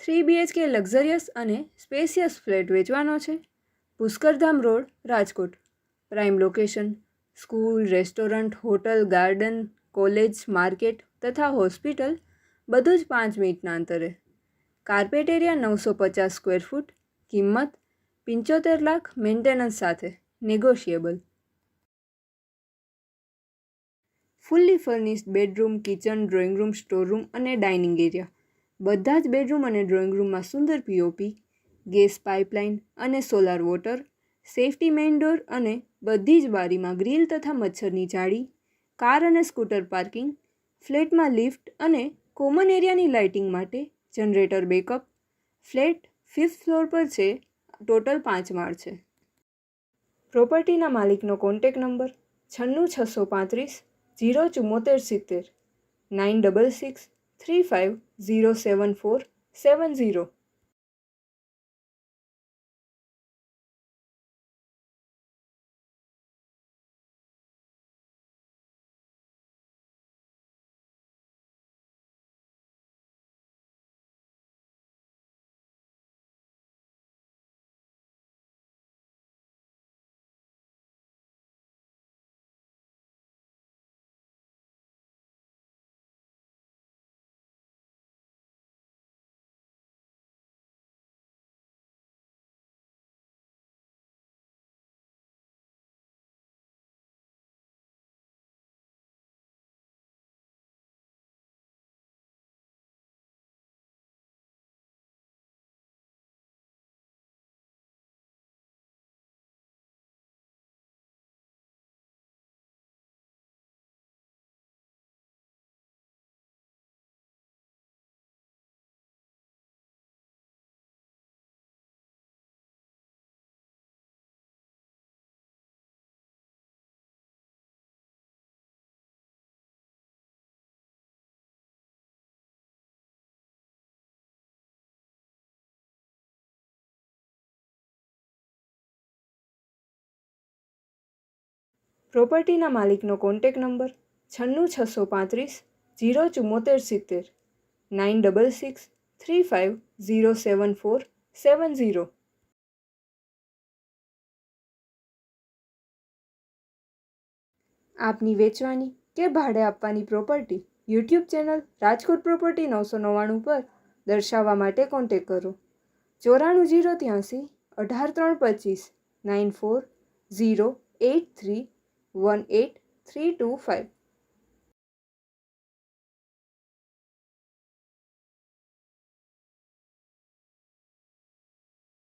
3 BHK luxurious અને spacious flat વેચવાનો છે. Pushkardham road, Rajkot. Prime location. School, restaurant, hotel, garden, college, market તથા hospital બધું જ 5 મિનિટના અંતરે. Carpet area 950 square foot. કિંમત 75 લાખ મેન્ટેનન્સ સાથે, negotiable. Fully furnished bedroom, kitchen, drawing room, store room અને ડાઇનિંગ એરિયા. બધા જ બેડરૂમ અને ડ્રોઈંગ રૂમમાં સુંદર પીઓપી, ગેસ પાઇપલાઇન અને solar water, safety main door અને બધી જ બારીમાં ગ્રીલ તથા મચ્છરની જાળી, કાર અને સ્કૂટર પાર્કિંગ, ફ્લેટમાં લિફ્ટ અને કોમન એરિયાની લાઇટિંગ માટે generator backup. Flat 5th floor પર છે. ટોટલ 5 માળ છે. પ્રોપર્ટીના માલિકનો કોન્ટેક નંબર 96 635 07470 966 35 07470. પ્રોપર્ટીના માલિકનો કોન્ટેક નંબર 96 635 07470 966 35 07470. આપની વેચવાની કે ભાડે આપવાની property YouTube channel Rajkot property 999 પર દર્શાવવા માટે કોન્ટેક કરો. 94 083 18 325 94 083 18325.